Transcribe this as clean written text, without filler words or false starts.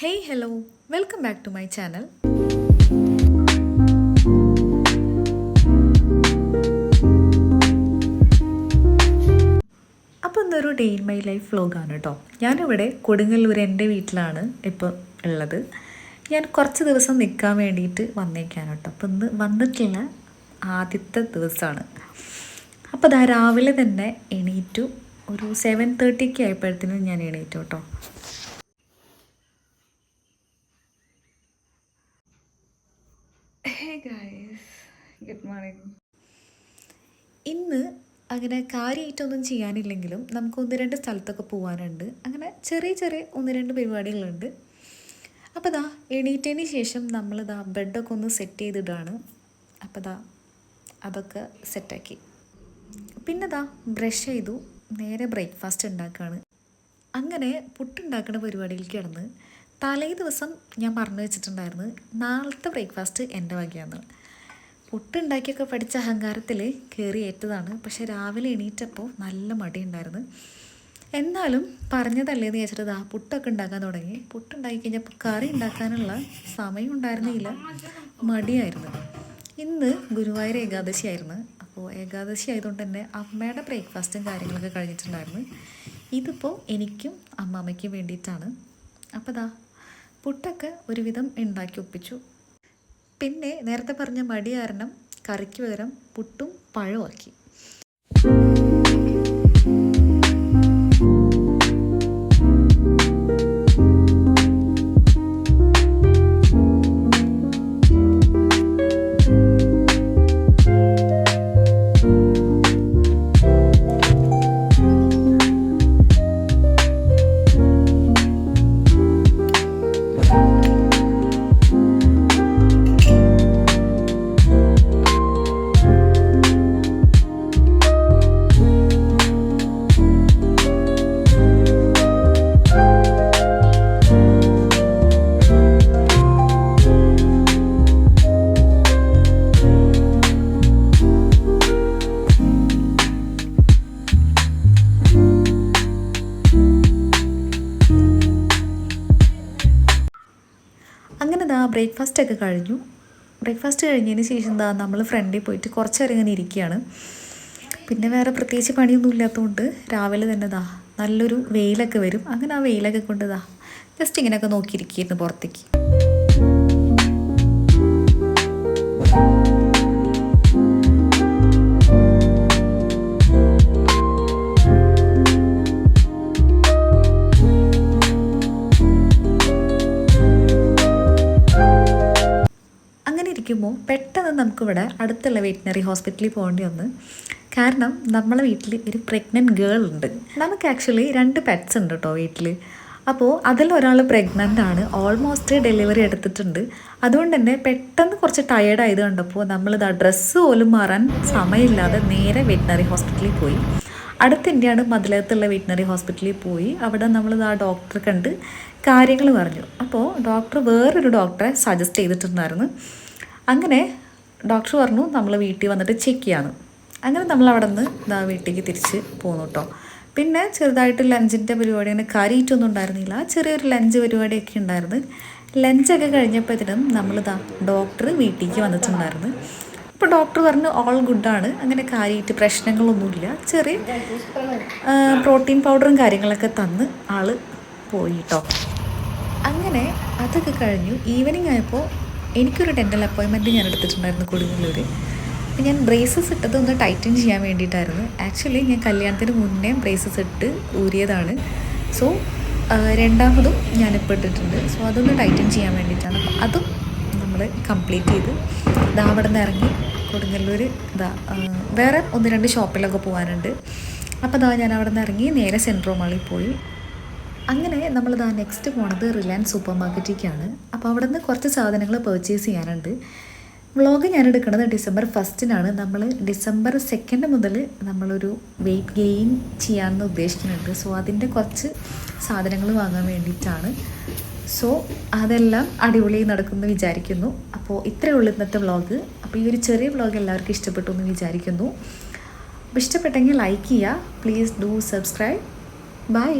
Hey, hello, welcome back to my channel. അപ്പോൾ ഇന്നൊരു day in my life വ്ലോഗാണ് കേട്ടോ. ഞാനിവിടെ കൊടുങ്ങല്ലൂർ എൻ്റെ വീട്ടിലാണ് ഇപ്പോൾ ഉള്ളത്. ഞാൻ കുറച്ച് ദിവസം നിൽക്കാൻ വേണ്ടിയിട്ട് വന്നേക്കാണ് കേട്ടോ. അപ്പോൾ ഇന്ന് വന്നിട്ടുള്ള ആദ്യത്തെ ദിവസമാണ്. അപ്പോൾ അതാ രാവിലെ തന്നെ എണീറ്റു. ഒരു 7:30 ആയപ്പോഴത്തേനും ഞാൻ എണീറ്റു കേട്ടോ. Hey guys, good morning. ഇന്ന് അങ്ങനെ കാര്യമായിട്ടൊന്നും ചെയ്യാനില്ലെങ്കിലും നമുക്ക് ഒന്ന് രണ്ട് സ്ഥലത്തൊക്കെ പോകാനുണ്ട്. അങ്ങനെ ചെറിയ ചെറിയ ഒന്ന് രണ്ട് പരിപാടികളുണ്ട്. അപ്പോൾ ദാ എണീറ്റതിന് ശേഷം നമ്മളിതാ ബെഡൊക്കെ ഒന്ന് സെറ്റ് ചെയ്തിടാണ്. അപ്പോൾ ദാ അതൊക്കെ സെറ്റാക്കി. പിന്നെ ദാ ബ്രഷ് ചെയ്തു, നേരെ ബ്രേക്ക്ഫാസ്റ്റ് ഉണ്ടാക്കുകയാണ്. അങ്ങനെ പുട്ടുണ്ടാക്കുന്ന പരിപാടിയിൽ കിടന്ന് തലേ ദിവസം ഞാൻ പറഞ്ഞു വെച്ചിട്ടുണ്ടായിരുന്നു നാളത്തെ ബ്രേക്ക്ഫാസ്റ്റ് എൻ്റെ വകയാണ്. പുട്ടുണ്ടാക്കിയൊക്കെ പഠിച്ച അഹങ്കാരത്തിൽ കയറിയേറ്റതാണ്. പക്ഷെ രാവിലെ എണീറ്റപ്പോൾ നല്ല മടിയുണ്ടായിരുന്നു. എന്നാലും പറഞ്ഞതല്ലേന്ന് വിചാരിച്ചിട്ട് പുട്ടൊക്കെ ഉണ്ടാക്കാൻ തുടങ്ങി. പുട്ടുണ്ടാക്കി കഴിഞ്ഞപ്പോൾ കറി ഉണ്ടാക്കാനുള്ള സമയം ഉണ്ടായിരുന്നില്ല, മടിയായിരുന്നു. ഇന്ന് ഗുരുവായൂർ ഏകാദശി ആയിരുന്നു. അപ്പോൾ ഏകാദശി ആയതുകൊണ്ട് തന്നെ അമ്മയുടെ ബ്രേക്ക്ഫാസ്റ്റും കാര്യങ്ങളൊക്കെ കഴിഞ്ഞിട്ടുണ്ടായിരുന്നു. ഇതിപ്പോൾ എനിക്കും അമ്മാമ്മയ്ക്കും വേണ്ടിയിട്ടാണ്. അപ്പോൾ പുട്ടൊക്കെ ഒരുവിധം ഉണ്ടാക്കി ഒപ്പിച്ചു. പിന്നെ നേരത്തെ പറഞ്ഞ മടി കാരണം കറിക്ക് പകരം പുട്ടും പഴവുമാക്കി. അങ്ങനെ ബ്രേക്ക്ഫാസ്റ്റൊക്കെ കഴിഞ്ഞു. ബ്രേക്ക്ഫാസ്റ്റ് കഴിഞ്ഞതിന് ശേഷം നമ്മൾ ഫ്രണ്ടിൽ പോയിട്ട് കുറച്ച് നേരം ഇങ്ങനെ ഇരിക്കുകയാണ്. പിന്നെ വേറെ പ്രത്യേകിച്ച് പണിയൊന്നും ഇല്ലാത്തതുകൊണ്ട് രാവിലെ തന്നെ നല്ലൊരു വെയിലൊക്കെ വരും. അങ്ങനെ ആ വെയിലൊക്കെ കൊണ്ട് ജസ്റ്റ് ഇങ്ങനെയൊക്കെ നോക്കിയിരിക്കുന്നു പുറത്തേക്ക്. പെട്ടെന്ന് നമുക്കിവിടെ അടുത്തുള്ള വെറ്റിനറി ഹോസ്പിറ്റലിൽ പോകേണ്ടി വന്നു. കാരണം നമ്മളെ വീട്ടിൽ ഒരു പ്രഗ്നൻറ്റ് ഗേൾ ഉണ്ട്. നമുക്ക് ആക്ച്വലി 2 പെറ്റ്സ് ഉണ്ട് കേട്ടോ വീട്ടിൽ. അപ്പോൾ അതിലൊരാൾ പ്രഗ്നൻ്റ് ആണ്, ഓൾമോസ്റ്റ് ഡെലിവറി എടുത്തിട്ടുണ്ട്. അതുകൊണ്ട് തന്നെ പെട്ടെന്ന് കുറച്ച് ടയേർഡ് ആയത് കണ്ടപ്പോൾ നമ്മളിത് ഡ്രസ്സ് പോലും മാറാൻ സമയമില്ലാതെ നേരെ വെറ്റിനറി ഹോസ്പിറ്റലിൽ പോയി. അടുത്തെൻ്റെയാണ് മതിലകത്തുള്ള വെറ്റിനറി ഹോസ്പിറ്റലിൽ പോയി. അവിടെ നമ്മളിത് ഡോക്ടറെ കണ്ട് കാര്യങ്ങൾ പറഞ്ഞു. അപ്പോൾ ഡോക്ടർ വേറൊരു ഡോക്ടറെ സജസ്റ്റ് ചെയ്തിട്ടുണ്ടായിരുന്നു. അങ്ങനെ ഡോക്ടർ പറഞ്ഞു നമ്മൾ വീട്ടിൽ വന്നിട്ട് ചെക്ക് ചെയ്യാന്ന്. അങ്ങനെ നമ്മൾ അവിടെ നിന്ന് വീട്ടിലേക്ക് തിരിച്ച് പോന്നു കേട്ടോ. പിന്നെ ചെറുതായിട്ട് ലഞ്ചിൻ്റെ പരിപാടി, അങ്ങനെ കാര്യമായിട്ടൊന്നും ഉണ്ടായിരുന്നില്ല, ചെറിയൊരു ലഞ്ച് പരിപാടിയൊക്കെ ഉണ്ടായിരുന്നു. ലഞ്ചൊക്കെ കഴിഞ്ഞപ്പോഴത്തേനും നമ്മൾ ഡോക്ടർ വീട്ടിലേക്ക് വന്നിട്ടുണ്ടായിരുന്നു. അപ്പോൾ ഡോക്ടർ പറഞ്ഞു ഓൾ ഗുഡാണ്, അങ്ങനെ കാര്യമായിട്ട് പ്രശ്നങ്ങളൊന്നുമില്ല, ചെറിയ പ്രോട്ടീൻ പൗഡറും കാര്യങ്ങളൊക്കെ തന്ന് ആൾ പോയി കേട്ടോ. അങ്ങനെ അതൊക്കെ കഴിഞ്ഞു. ഈവനിങ് ആയപ്പോൾ എനിക്കൊരു ഡെൻ്റൽ അപ്പോയിൻമെൻറ്റ് ഞാൻ എടുത്തിട്ടുണ്ടായിരുന്നു കൊടുങ്ങല്ലൂർ. അപ്പോൾ ഞാൻ ബ്രേസസ് ഇട്ടത് ഒന്ന് ടൈറ്റൻ ചെയ്യാൻ വേണ്ടിയിട്ടായിരുന്നു. ആക്ച്വലി ഞാൻ കല്യാണത്തിന് മുന്നേ ബ്രേസസ് ഇട്ട് ഊരിയതാണ്. സോ രണ്ടാമതും ഞാനിപ്പോൾ ഇട്ടിട്ടുണ്ട്. സോ അതൊന്ന് ടൈറ്റൻ ചെയ്യാൻ വേണ്ടിയിട്ടാണ്. അപ്പോൾ അതും നമ്മൾ കംപ്ലീറ്റ് ചെയ്ത് അവിടെ നിന്ന് ഇറങ്ങി കൊടുങ്ങല്ലൂർ വേറെ 1-2 ഷോപ്പിലൊക്കെ പോകാനുണ്ട്. അപ്പോൾ ഞാൻ അവിടെ നിന്ന് ഇറങ്ങി നേരെ സെൻട്രൽ മാളിൽ പോയി. അങ്ങനെ നമ്മൾ നെക്സ്റ്റ് പോണത് റിലയൻസ് സൂപ്പർ മാർക്കറ്റിലേക്കാണ്. അപ്പോൾ അവിടെ നിന്ന് കുറച്ച് സാധനങ്ങൾ പർച്ചേസ് ചെയ്യാനുണ്ട്. വ്ളോഗ് ഞാൻ എടുക്കുന്നത് December 1 നമ്മൾ December 2 മുതൽ നമ്മളൊരു വെയിറ്റ് ഗെയിൻ ചെയ്യാമെന്ന് ഉദ്ദേശിക്കുന്നുണ്ട്. സോ അതിൻ്റെ കുറച്ച് സാധനങ്ങൾ വാങ്ങാൻ വേണ്ടിയിട്ടാണ്. സോ അതെല്ലാം അടിപൊളി നടക്കുമെന്ന് വിചാരിക്കുന്നു. അപ്പോൾ ഇത്രയേ ഉള്ളൂ ഇന്നത്തെ വ്ളോഗ്. അപ്പോൾ ഈ ഒരു ചെറിയ വ്ളോഗ് എല്ലാവർക്കും ഇഷ്ടപ്പെട്ടു എന്ന് വിചാരിക്കുന്നു. അപ്പോൾ ഇഷ്ടപ്പെട്ടെങ്കിൽ ലൈക്ക് ചെയ്യുക. Please do subscribe. ബൈ.